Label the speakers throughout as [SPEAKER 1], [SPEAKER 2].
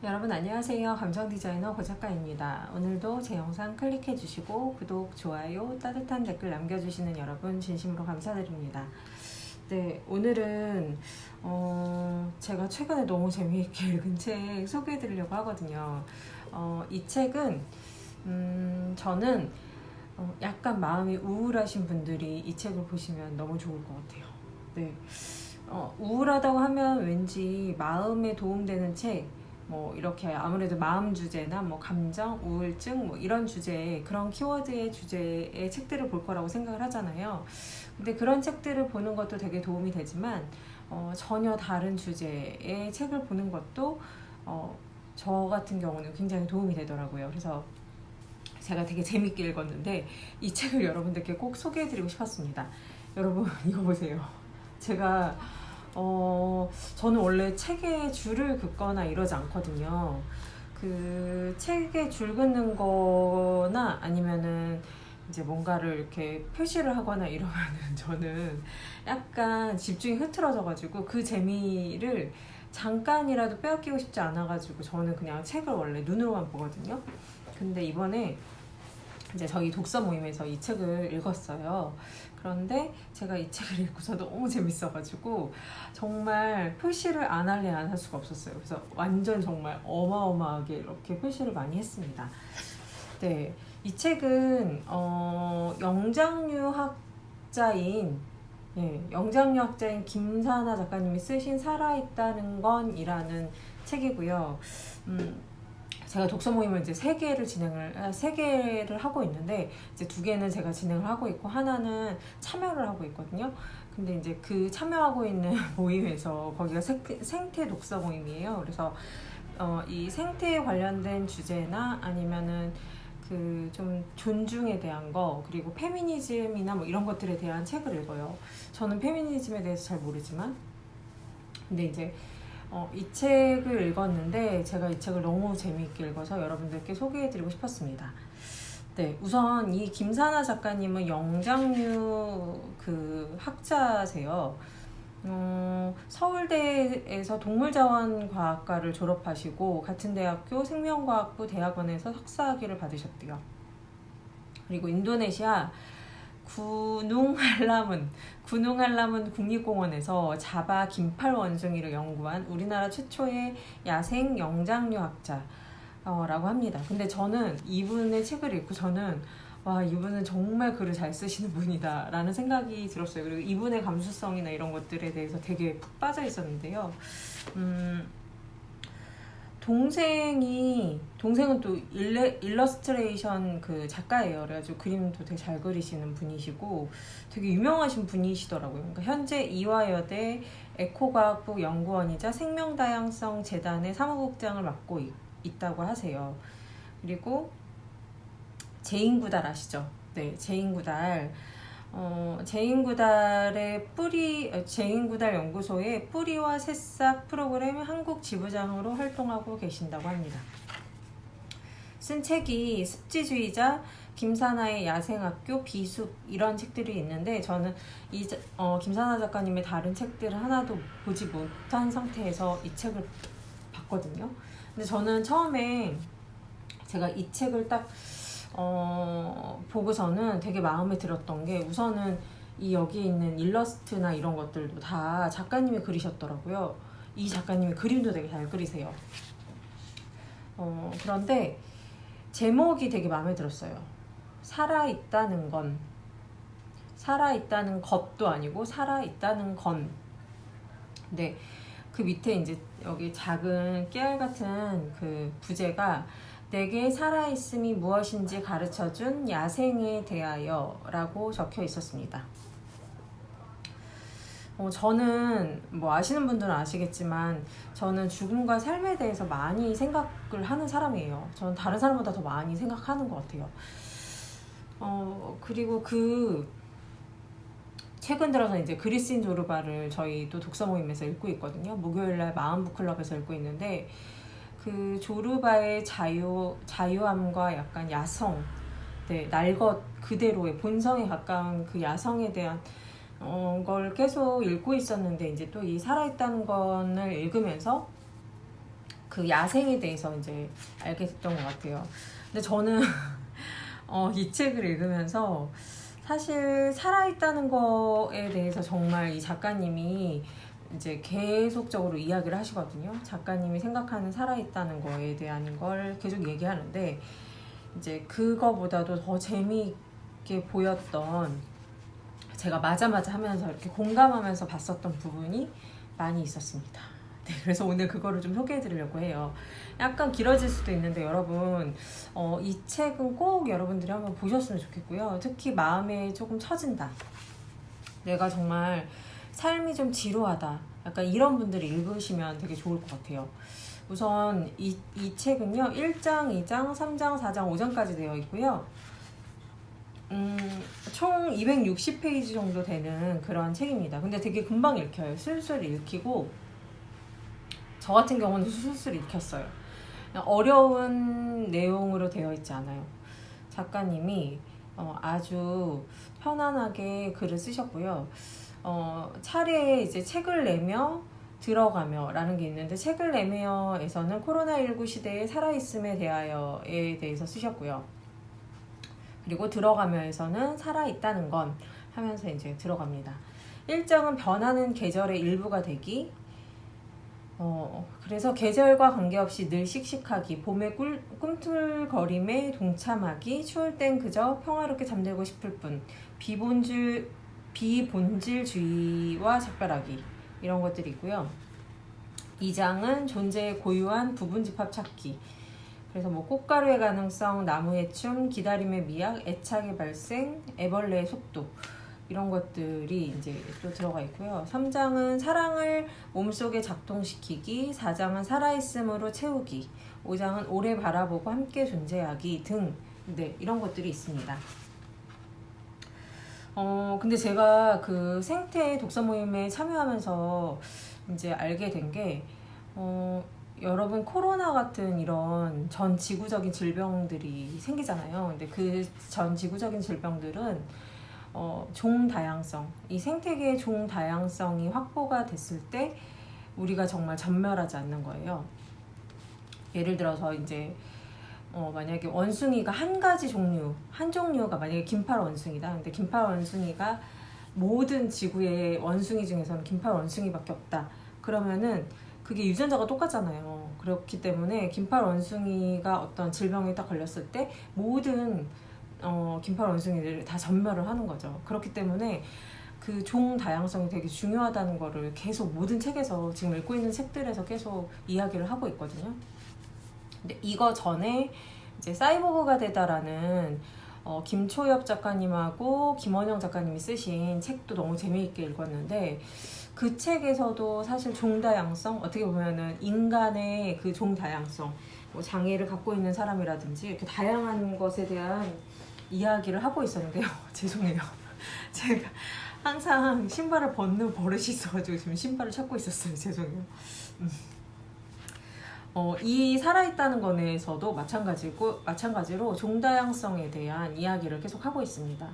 [SPEAKER 1] 여러분 안녕하세요. 감성디자이너 고작가입니다. 오늘도 제 영상 클릭해 주시고 구독, 좋아요, 따뜻한 댓글 남겨주시는 여러분 진심으로 감사드립니다. 네, 오늘은 제가 최근에 너무 재미있게 읽은 책 소개해 드리려고 하거든요. 이 책은 저는 약간 마음이 우울하신 분들이 이 책을 보시면 너무 좋을 것 같아요. 네, 우울하다고 하면 왠지 마음에 도움되는 책, 뭐 이렇게 아무래도 마음 주제나 뭐 감정, 우울증 뭐 이런 주제의 그런 키워드의 주제의 책들을 볼 거라고 생각을 하잖아요. 근데 그런 책들을 보는 것도 되게 도움이 되지만 전혀 다른 주제의 책을 보는 것도 저 같은 경우는 굉장히 도움이 되더라고요. 그래서 제가 되게 재밌게 읽었는데 이 책을 여러분들께 꼭 소개해드리고 싶었습니다. 여러분 이거 보세요. 제가 저는 원래 책에 줄을 긋거나 이러지 않거든요. 그 책에 줄 긋는 거나 아니면은 이제 뭔가를 이렇게 표시를 하거나 이러면은 저는 약간 집중이 흐트러져가지고 그 재미를 잠깐이라도 빼앗기고 싶지 않아가지고 저는 그냥 책을 원래 눈으로만 보거든요. 근데 이번에 이제 저희 독서 모임에서 이 책을 읽었어요. 그런데 제가 이 책을 읽고서 너무 재밌어가지고 정말 표시를 안 할래 안 할 수가 없었어요. 그래서 완전 정말 어마어마하게 이렇게 표시를 많이 했습니다. 네, 이 책은 영장류학자인 김사나 작가님이 쓰신 살아있다는 건이라는 책이고요. 제가 독서 모임을 이제 세 개를 하고 있는데, 이제 두 개는 제가 진행을 하고 있고, 하나는 참여를 하고 있거든요. 근데 이제 그 참여하고 있는 모임에서, 거기가 생태 독서 모임이에요. 그래서, 이 생태에 관련된 주제나 아니면은 그 좀 존중에 대한 거, 그리고 페미니즘이나 뭐 이런 것들에 대한 책을 읽어요. 저는 페미니즘에 대해서 잘 모르지만, 근데 이제 이 책을 읽었는데 제가 이 책을 너무 재미있게 읽어서 여러분들께 소개해드리고 싶었습니다. 네, 우선 이 김사나 작가님은 영장류 그 학자세요. 서울대에서 동물자원과학과를 졸업하시고 같은 대학교 생명과학부 대학원에서 석사학위를 받으셨대요. 그리고 인도네시아 구농할라문 국립공원에서 자바 긴팔 원숭이를 연구한 우리나라 최초의 야생 영장류 학자라고 합니다. 근데 저는 이분의 책을 읽고 저는 와, 이분은 정말 글을 잘 쓰시는 분이다 라는 생각이 들었어요. 그리고 이분의 감수성이나 이런 것들에 대해서 되게 푹 빠져 있었는데요. 동생은 또 일러스트레이션 그 작가예요. 그래가지고 그림도 되게 잘 그리시는 분이시고 되게 유명하신 분이시더라고요. 그러니까 현재 이화여대 에코과학부 연구원이자 생명다양성 재단의 사무국장을 맡고 있다고 하세요. 그리고 제인구달 아시죠? 네, 제인구달. 제인구달 연구소의 뿌리와 새싹 프로그램 한국 지부장으로 활동하고 계신다고 합니다. 쓴 책이 습지주의자, 김사나의 야생학교, 비숲 이런 책들이 있는데 저는 김사나 작가님의 다른 책들을 하나도 보지 못한 상태에서 이 책을 봤거든요. 근데 저는 처음에 제가 이 책을 딱 보고서는 되게 마음에 들었던 게 우선은 이 여기에 있는 일러스트나 이런 것들도 다 작가님이 그리셨더라고요. 이 작가님이 그림도 되게 잘 그리세요. 그런데 제목이 되게 마음에 들었어요. 살아있다는 것도 아니고 살아있다는 건. 근데 그 밑에 이제 여기 작은 깨알 같은 그 부제가 내게 살아있음이 무엇인지 가르쳐준 야생에 대하여 라고 적혀 있었습니다. 저는 뭐 아시는 분들은 아시겠지만 저는 죽음과 삶에 대해서 많이 생각을 하는 사람이에요. 저는 다른 사람보다 더 많이 생각하는 것 같아요. 그리고 최근 들어서 이제 그리스인 조르바를 저희도 독서 모임에서 읽고 있거든요. 목요일날 마음북클럽에서 읽고 있는데 그 조르바의 자유함과 약간 야성, 네, 날 것 그대로의 본성에 가까운 그 야성에 대한 걸 계속 읽고 있었는데 이제 또 이 살아있다는 건을 읽으면서 그 야생에 대해서 이제 알게 됐던 것 같아요. 근데 저는 이 책을 읽으면서 사실 살아있다는 거에 대해서 정말 이 작가님이 이제 계속적으로 이야기를 하시거든요. 작가님이 생각하는 살아있다는 거에 대한 걸 계속 얘기하는데 이제 그거보다도 더 재미있게 보였던, 제가 맞아 하면서 이렇게 공감하면서 봤었던 부분이 많이 있었습니다. 네, 그래서 오늘 그거를 좀 소개해 드리려고 해요. 약간 길어질 수도 있는데 여러분 이 책은 꼭 여러분들이 한번 보셨으면 좋겠고요. 특히 마음에 조금 처진다, 내가 정말 삶이 좀 지루하다, 약간 이런 분들이 읽으시면 되게 좋을 것 같아요. 우선 이 책은요 1장, 2장, 3장, 4장, 5장까지 되어 있고요. 총 260페이지 정도 되는 그런 책입니다. 근데 되게 금방 읽혀요. 술술 읽히고, 저 같은 경우는 술술 읽혔어요. 어려운 내용으로 되어 있지 않아요. 작가님이 아주 편안하게 글을 쓰셨고요. 차례에 이제 책을 내며 들어가며 라는 게 있는데, 책을 내며에서는 코로나19 시대의 살아있음에 대하여에 대해서 쓰셨고요. 그리고 들어가며에서는 살아있다는 건 하면서 이제 들어갑니다. 1장은 변하는 계절의 일부가 되기, 그래서 계절과 관계없이 늘 씩씩하기, 봄의 꿈틀거림에 동참하기, 추울 땐 그저 평화롭게 잠들고 싶을 뿐, 비본질주의와 작별하기, 이런 것들이 있고요. 2장은 존재의 고유한 부분집합 찾기, 그래서 뭐 꽃가루의 가능성, 나무의 춤, 기다림의 미학, 애착의 발생, 애벌레의 속도, 이런 것들이 이제 또 들어가 있고요. 3장은 사랑을 몸속에 작동시키기, 4장은 살아있음으로 채우기, 5장은 오래 바라보고 함께 존재하기 등, 네, 이런 것들이 있습니다. 근데 제가 그 생태 독서 모임에 참여하면서 이제 알게 된 게, 여러분 코로나 같은 이런 전 지구적인 질병들이 생기잖아요. 근데 그 전 지구적인 질병들은 종다양성, 이 생태계의 종다양성이 확보가 됐을 때 우리가 정말 전멸하지 않는 거예요. 예를 들어서 이제 만약에 원숭이가 한 가지 종류, 한 종류가 만약에 긴팔 원숭이다. 근데 긴팔 원숭이가 모든 지구의 원숭이 중에서는 긴팔 원숭이밖에 없다. 그러면은 그게 유전자가 똑같잖아요. 그렇기 때문에 긴팔 원숭이가 어떤 질병에 딱 걸렸을 때 모든 긴팔 원숭이들을 다 전멸을 하는 거죠. 그렇기 때문에 그 종 다양성이 되게 중요하다는 거를 계속 모든 책에서, 지금 읽고 있는 책들에서 계속 이야기를 하고 있거든요. 근데 이거 전에 이제 사이보그가 되다라는 김초엽 작가님하고 김원영 작가님이 쓰신 책도 너무 재미있게 읽었는데, 그 책에서도 사실 종다양성, 어떻게 보면은 인간의 그 종다양성, 뭐 장애를 갖고 있는 사람이라든지 이렇게 다양한 것에 대한 이야기를 하고 있었는데요. 죄송해요. 제가 항상 신발을 벗는 버릇이 있어가지고 지금 신발을 찾고 있었어요. 죄송해요. 이 살아있다는 것에서도 마찬가지로 종다양성에 대한 이야기를 계속 하고 있습니다.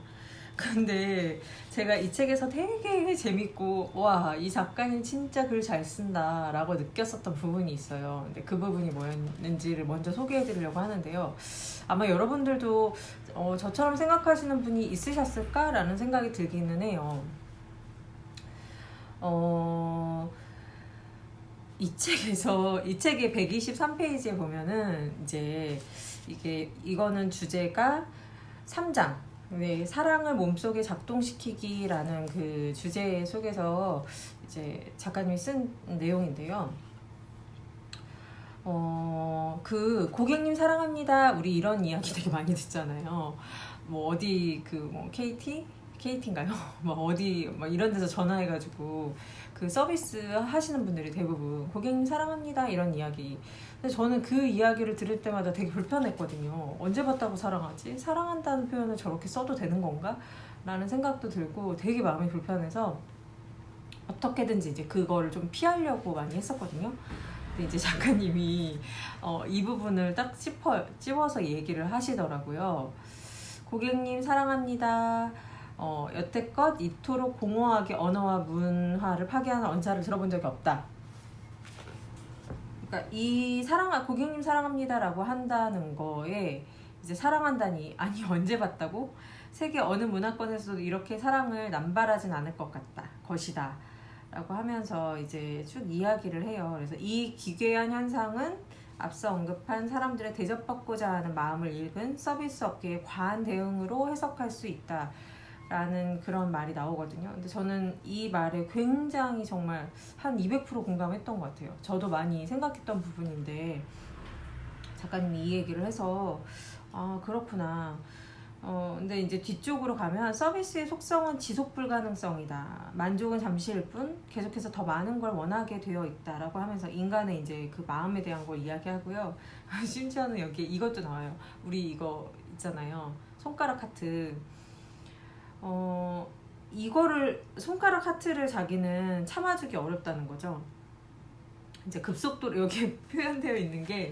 [SPEAKER 1] 근데 제가 이 책에서 되게 재밌고, 와, 이 작가님 진짜 글 잘 쓴다 라고 느꼈었던 부분이 있어요. 근데 그 부분이 뭐였는지를 먼저 소개해 드리려고 하는데요. 아마 여러분들도 저처럼 생각하시는 분이 있으셨을까 라는 생각이 들기는 해요. 이 책의 123페이지에 보면은 이제 이거는 주제가 3장, 네, 사랑을 몸속에 작동시키기라는 그 주제 속에서 이제 작가님이 쓴 내용인데요. 그 고객님 사랑합니다, 우리 이런 이야기 되게 많이 듣잖아요. 뭐 어디 뭐 KT인가요? 뭐 어디 막 이런 데서 전화해가지고 그 서비스 하시는 분들이 대부분 고객님 사랑합니다 이런 이야기. 근데 저는 그 이야기를 들을 때마다 되게 불편했거든요. 언제 봤다고 사랑하지? 사랑한다는 표현을 저렇게 써도 되는 건가? 라는 생각도 들고 되게 마음이 불편해서 어떻게든지 이제 그거를 좀 피하려고 많이 했었거든요. 근데 이제 작가님이 이 부분을 딱 찝어서 얘기를 하시더라고요. 고객님 사랑합니다. 여태껏 이토록 공허하게 언어와 문화를 파괴하는 언사를 들어본 적이 없다. 그러니까 이 고객님 사랑합니다라고 한다는 거에 이제 사랑한다니 아니 언제 봤다고? 세계 어느 문화권에서도 이렇게 사랑을 남발하진 않을 것이다 라고 하면서 이제 쭉 이야기를 해요. 그래서 이 기괴한 현상은 앞서 언급한 사람들의 대접받고자 하는 마음을 읽은 서비스 업계의 과한 대응으로 해석할 수 있다 라는 그런 말이 나오거든요. 근데 저는 이 말에 굉장히 정말 한 200% 공감했던 것 같아요. 저도 많이 생각했던 부분인데 작가님이 이 얘기를 해서 아 그렇구나. 근데 이제 뒤쪽으로 가면 서비스의 속성은 지속 불가능성이다. 만족은 잠시일 뿐 계속해서 더 많은 걸 원하게 되어 있다라고 하면서 인간의 이제 그 마음에 대한 걸 이야기하고요. 심지어는 여기 이것도 나와요. 우리 이거 있잖아요. 손가락 하트. 이거를 손가락 하트를 자기는 참아주기 어렵다는 거죠. 이제 급속도로 여기 표현되어 있는 게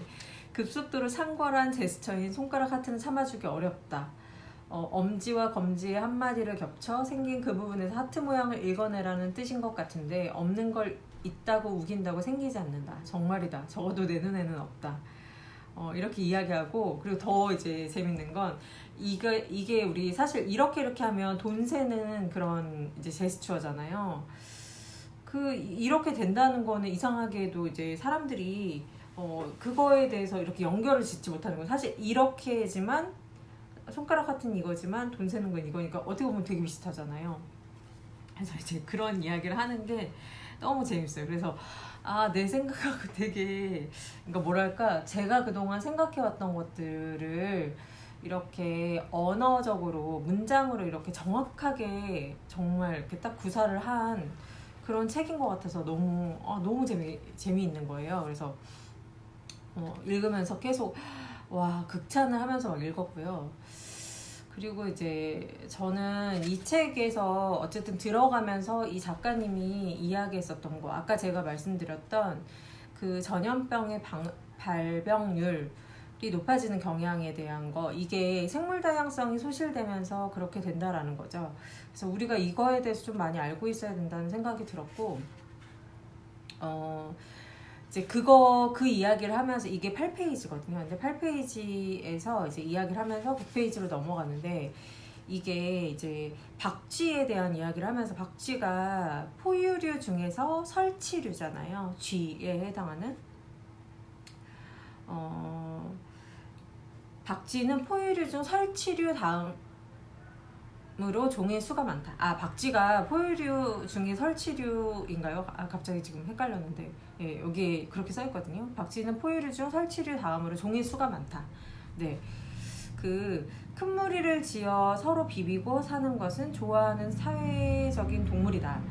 [SPEAKER 1] 급속도로 상궐한 제스처인 손가락 하트는 참아주기 어렵다. 엄지와 검지의 한마디를 겹쳐 생긴 그 부분에서 하트 모양을 읽어내라는 뜻인 것 같은데 없는 걸 있다고 우긴다고 생기지 않는다. 정말이다. 적어도 내 눈에는 없다. 이렇게 이야기하고 그리고 더 이제 재밌는 건 이게 우리 사실 이렇게 하면 돈 세는 그런 이제 제스처잖아요. 이렇게 된다는 거는 이상하게도 이제 사람들이 그거에 대해서 이렇게 연결을 짓지 못하는 건 사실 이렇게지만 손가락 같은 이거지만 돈 세는 건 이거니까 어떻게 보면 되게 비슷하잖아요. 그래서 이제 그런 이야기를 하는 게 너무 재밌어요. 그래서 내 생각하고 되게 그러니까 뭐랄까 제가 그동안 생각해왔던 것들을 이렇게 언어적으로 문장으로 이렇게 정확하게 정말 이렇게 딱 구사를 한 그런 책인 것 같아서 너무 재미있는 거예요. 그래서 읽으면서 계속 와 극찬을 하면서 막 읽었고요. 그리고 이제 저는 이 책에서 어쨌든 들어가면서 이 작가님이 이야기했었던 거 아까 제가 말씀드렸던 그 전염병의 발병률이 높아지는 경향에 대한 거 이게 생물 다양성이 소실되면서 그렇게 된다라는 거죠. 그래서 우리가 이거에 대해서 좀 많이 알고 있어야 된다는 생각이 들었고 이제 그 이야기를 하면서 이게 8페이지거든요. 근데 8페이지에서 이제 이야기를 하면서 9페이지로 넘어가는데 이게 이제 박쥐에 대한 이야기를 하면서 박쥐가 포유류 중에서 설치류잖아요. 쥐에 해당하는. 박쥐는 포유류 중 설치류 다음으로 종의 수가 많다. 박쥐가 포유류 중에 설치류인가요? 갑자기 지금 헷갈렸는데 예, 여기 그렇게 써있거든요. 박쥐는 포유류 중 설치류 다음으로 종의 수가 많다. 네, 큰 무리를 지어 서로 비비고 사는 것은 좋아하는 사회적인 동물이다.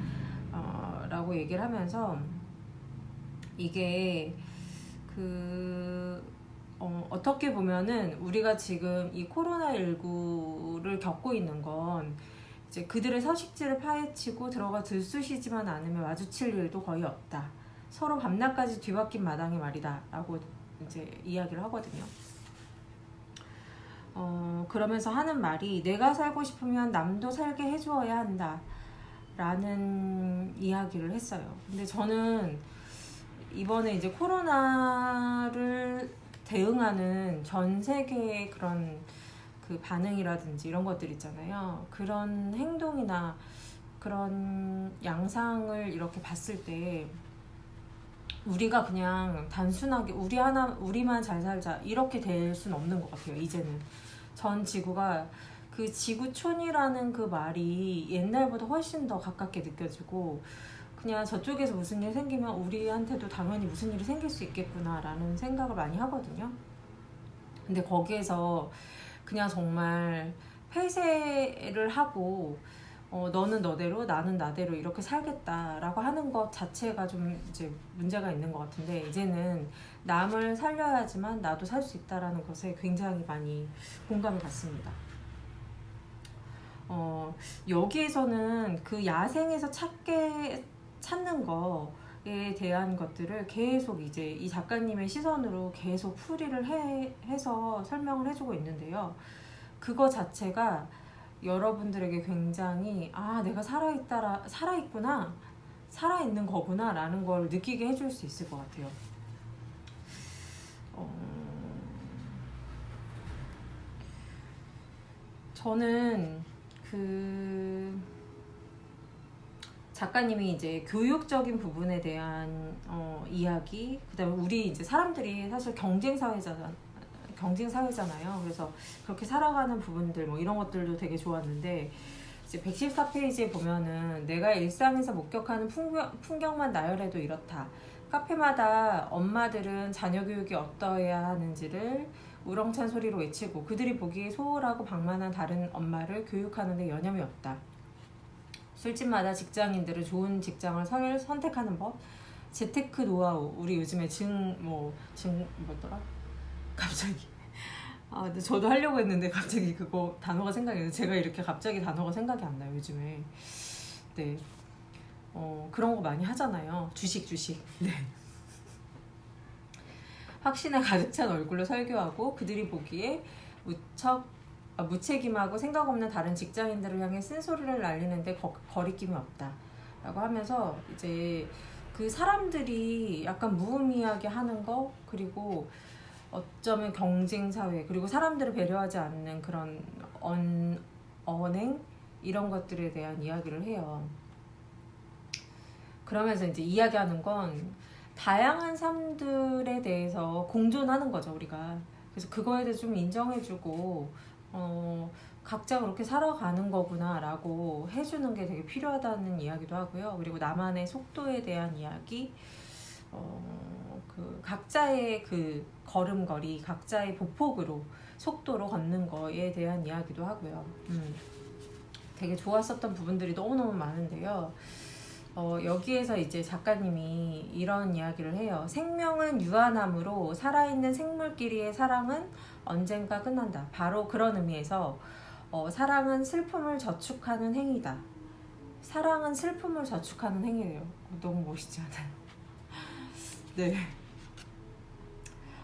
[SPEAKER 1] 라고 얘기를 하면서 이게 어떻게 보면은 우리가 지금 이 코로나19를 겪고 있는 건 이제 그들의 서식지를 파헤치고 들어가 들쑤시지만 않으면 마주칠 일도 거의 없다. 서로 밤낮까지 뒤바뀐 마당에 말이다 라고 이제 이야기를 하거든요. 그러면서 하는 말이 내가 살고 싶으면 남도 살게 해주어야 한다 라는 이야기를 했어요. 근데 저는 이번에 이제 코로나를 대응하는 전 세계의 그런 그 반응이라든지 이런 것들 있잖아요. 그런 행동이나 그런 양상을 이렇게 봤을 때 우리가 그냥 단순하게 우리만 잘 살자 이렇게 될 수는 없는 것 같아요. 이제는 전 지구가 그 지구촌이라는 그 말이 옛날보다 훨씬 더 가깝게 느껴지고 그냥 저쪽에서 무슨 일 생기면 우리한테도 당연히 무슨 일이 생길 수 있겠구나 라는 생각을 많이 하거든요. 근데 거기에서 그냥 정말 폐쇄를 하고 너는 너대로 나는 나대로 이렇게 살겠다라고 하는 것 자체가 좀 이제 문제가 있는 것 같은데 이제는 남을 살려야지만 나도 살 수 있다라는 것에 굉장히 많이 공감을 갖습니다. 여기에서는 그 야생에서 찾는 거에 대한 것들을 계속 이제 이 작가님의 시선으로 계속 풀이를 해서 설명을 해주고 있는데요. 그거 자체가 여러분들에게 굉장히 내가 살아있구나 살아있는 거구나 라는 걸 느끼게 해줄 수 있을 것 같아요. 저는 작가님이 이제 교육적인 부분에 대한 이야기, 그다음에 우리 이제 사람들이 사실 경쟁 사회잖아요. 그래서 그렇게 살아가는 부분들 뭐 이런 것들도 되게 좋았는데, 이제 114페이지에 보면은 내가 일상에서 목격하는 풍경만 나열해도 이렇다. 카페마다 엄마들은 자녀 교육이 어떠해야 하는지를 우렁찬 소리로 외치고 그들이 보기에 소홀하고 방만한 다른 엄마를 교육하는 데 여념이 없다. 술집마다 직장인들은 좋은 직장을 선택하는 법, 재테크 노하우, 우리 요즘에 뭐더라? 갑자기. 근데 저도 하려고 했는데 갑자기 그거 단어가 생각이 나요. 제가 이렇게 갑자기 단어가 생각이 안 나요, 요즘에. 네. 그런 거 많이 하잖아요. 주식. 네. 확신에 가득 찬 얼굴로 설교하고 그들이 보기에 무책임하고 생각 없는 다른 직장인들을 향해 쓴소리를 날리는데 거리낌이 없다 라고 하면서 이제 그 사람들이 약간 무의미하게 하는 거, 그리고 어쩌면 경쟁사회, 그리고 사람들을 배려하지 않는 그런 언행, 이런 것들에 대한 이야기를 해요. 그러면서 이제 이야기하는 건 다양한 삶들에 대해서 공존하는 거죠, 우리가. 그래서 그거에 대해서 좀 인정해주고 각자 그렇게 살아가는 거구나 라고 해주는 게 되게 필요하다는 이야기도 하고요. 그리고 나만의 속도에 대한 이야기, 각자의 그 걸음걸이, 각자의 보폭으로, 속도로 걷는 거에 대한 이야기도 하고요. 되게 좋았었던 부분들이 너무너무 많은데요. 여기에서 이제 작가님이 이런 이야기를 해요. 생명은 유한함으로 살아있는 생물끼리의 사랑은 언젠가 끝난다. 바로 그런 의미에서 사랑은 슬픔을 저축하는 행위다. 사랑은 슬픔을 저축하는 행위예요. 너무 멋있지 않아요? 네.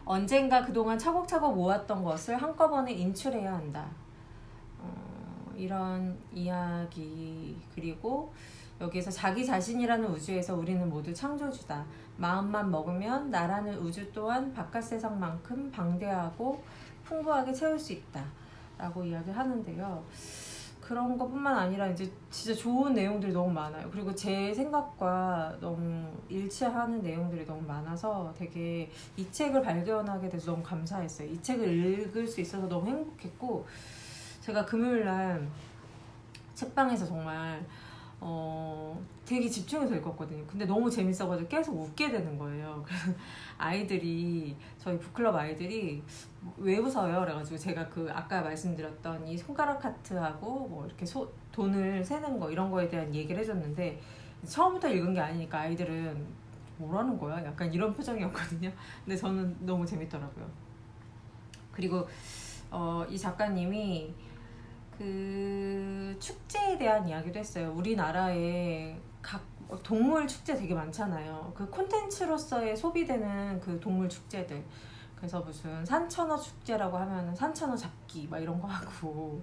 [SPEAKER 1] 언젠가 그동안 차곡차곡 모았던 것을 한꺼번에 인출해야 한다. 이런 이야기. 그리고 여기에서 자기 자신이라는 우주에서 우리는 모두 창조주다. 마음만 먹으면 나라는 우주 또한 바깥 세상만큼 방대하고 풍부하게 채울 수 있다 라고 이야기를 하는데요. 그런 것뿐만 아니라 이제 진짜 좋은 내용들이 너무 많아요. 그리고 제 생각과 너무 일치하는 내용들이 너무 많아서 되게 이 책을 발견하게 돼서 너무 감사했어요. 이 책을 읽을 수 있어서 너무 행복했고, 제가 금요일날 책방에서 정말 되게 집중해서 읽었거든요. 근데 너무 재밌어가지고 계속 웃게 되는 거예요. 그래서 아이들이, 저희 북클럽 아이들이 왜 웃어요? 그래가지고 제가 아까 말씀드렸던 이 손가락 하트하고 뭐 이렇게 돈을 세는 거, 이런 거에 대한 얘기를 해줬는데, 처음부터 읽은 게 아니니까 아이들은 뭐라는 거야? 약간 이런 표정이었거든요. 근데 저는 너무 재밌더라고요. 그리고 이 작가님이 그 축제에 대한 이야기도 했어요. 우리나라에 각 동물 축제 되게 많잖아요. 그 콘텐츠로서의 소비되는 그 동물 축제들. 그래서 무슨 산천어 축제라고 하면은 산천어 잡기 막 이런 거 하고,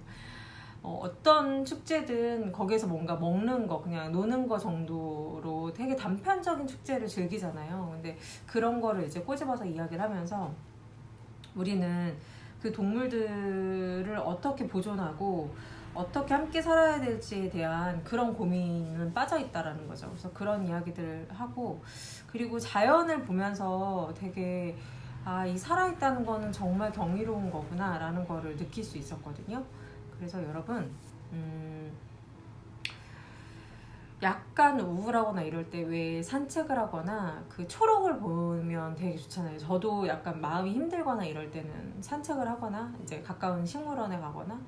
[SPEAKER 1] 어떤 축제든 거기에서 뭔가 먹는 거, 그냥 노는 거 정도로 되게 단편적인 축제를 즐기잖아요. 근데 그런 거를 이제 꼬집어서 이야기를 하면서 우리는 그 동물들을 어떻게 보존하고 어떻게 함께 살아야 될지에 대한 그런 고민은 빠져있다라는 거죠. 그래서 그런 이야기들을 하고, 그리고 자연을 보면서 되게 이 살아있다는 거는 정말 경이로운 거구나 라는 거를 느낄 수 있었거든요. 그래서 여러분 약간 우울하거나 이럴 때 왜 산책을 하거나 그 초록을 보면 되게 좋잖아요. 저도 약간 마음이 힘들거나 이럴 때는 산책을 하거나 이제 가까운 식물원에 가거나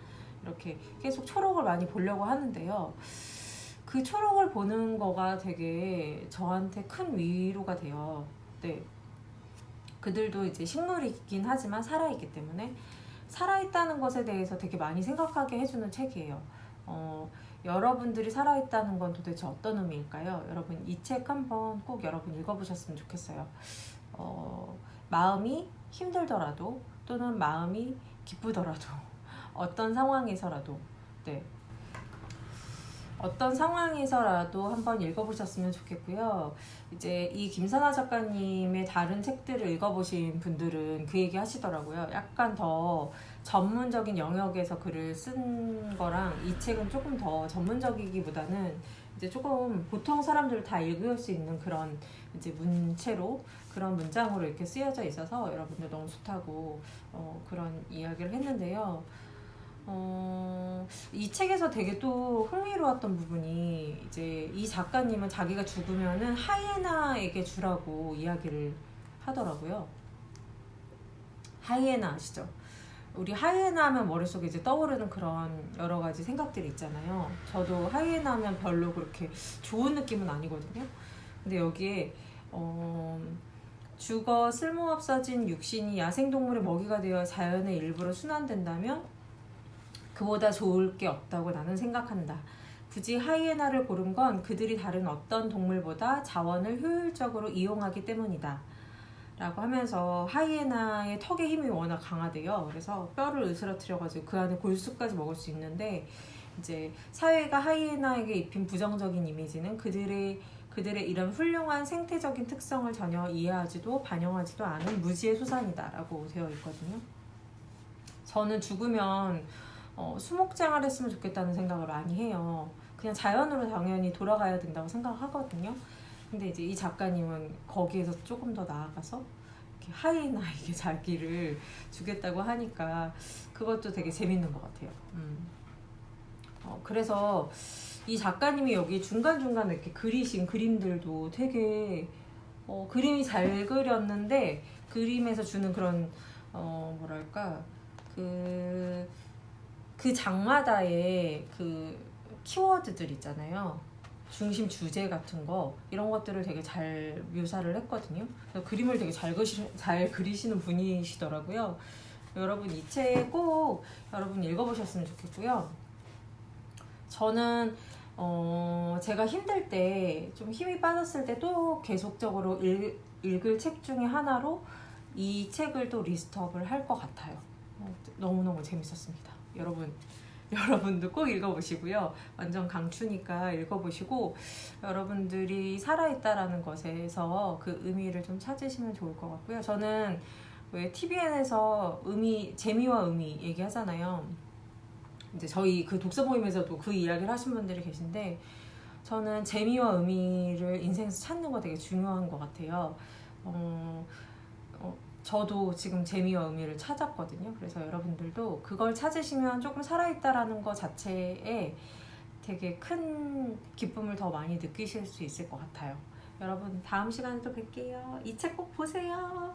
[SPEAKER 1] 이렇게 계속 초록을 많이 보려고 하는데요. 그 초록을 보는 거가 되게 저한테 큰 위로가 돼요. 네. 그들도 이제 식물이긴 하지만 살아있기 때문에 살아있다는 것에 대해서 되게 많이 생각하게 해주는 책이에요. 여러분들이 살아있다는 건 도대체 어떤 의미일까요? 여러분 이 책 한번 꼭 여러분 읽어보셨으면 좋겠어요. 마음이 힘들더라도 또는 마음이 기쁘더라도 어떤 상황에서라도, 네, 어떤 상황에서라도 한번 읽어보셨으면 좋겠고요. 이제 이 김선아 작가님의 다른 책들을 읽어보신 분들은 그 얘기 하시더라고요. 약간 더 전문적인 영역에서 글을 쓴 거랑 이 책은 조금 더 전문적이기보다는 이제 조금 보통 사람들 다 읽을 수 있는 그런 이제 문체로 그런 문장으로 이렇게 쓰여져 있어서 여러분들 너무 좋다고 그런 이야기를 했는데요. 이 책에서 되게 또 흥미로웠던 부분이 이제 이 작가님은 자기가 죽으면은 하이에나에게 주라고 이야기를 하더라고요. 하이에나 아시죠? 우리 하이에나 하면 머릿속에 이제 떠오르는 그런 여러 가지 생각들이 있잖아요. 저도 하이에나 하면 별로 그렇게 좋은 느낌은 아니거든요. 근데 여기에 죽어 쓸모없어진 육신이 야생동물의 먹이가 되어 자연의 일부로 순환된다면 그보다 좋을 게 없다고 나는 생각한다. 굳이 하이에나를 고른 건 그들이 다른 어떤 동물보다 자원을 효율적으로 이용하기 때문이다. 라고 하면서 하이에나의 턱의 힘이 워낙 강하대요. 그래서 뼈를 으스러뜨려가지고 그 안에 골수까지 먹을 수 있는데 이제 사회가 하이에나에게 입힌 부정적인 이미지는 그들의 이런 훌륭한 생태적인 특성을 전혀 이해하지도 반영하지도 않은 무지의 수산이다 라고 되어 있거든요. 저는 죽으면 수목장을 했으면 좋겠다는 생각을 많이 해요. 그냥 자연으로 당연히 돌아가야 된다고 생각하거든요. 근데 이제 이 작가님은 거기에서 조금 더 나아가서 이렇게 하이에나에게 자기를 주겠다고 하니까 그것도 되게 재밌는 것 같아요. 그래서 이 작가님이 여기 중간중간 이렇게 그리신 그림들도 되게 그림이 잘 그렸는데 그림에서 주는 그런 뭐랄까 그 장마다의 그 키워드들 있잖아요. 중심 주제 같은 거 이런 것들을 되게 잘 묘사를 했거든요. 그래서 그림을 되게 잘 그리시는 분이시더라고요. 여러분 이 책 꼭 여러분 읽어보셨으면 좋겠고요. 저는 제가 힘들 때 좀 힘이 빠졌을 때 또 계속적으로 읽을 책 중에 하나로 이 책을 또 리스트업을 할 것 같아요. 너무너무 재밌었습니다. 여러분도 꼭 읽어보시고요. 완전 강추니까 읽어보시고 여러분들이 살아있다라는 것에서 그 의미를 좀 찾으시면 좋을 것 같고요. 저는 왜 TVN에서 재미와 의미 얘기하잖아요. 이제 저희 그 독서 모임에서도 그 이야기를 하신 분들이 계신데 저는 재미와 의미를 인생에서 찾는 거 되게 중요한 것 같아요. 저도 지금 재미와 의미를 찾았거든요. 그래서 여러분들도 그걸 찾으시면 조금 살아있다라는 것 자체에 되게 큰 기쁨을 더 많이 느끼실 수 있을 것 같아요. 여러분 다음 시간에 또 뵐게요. 이 책 꼭 보세요.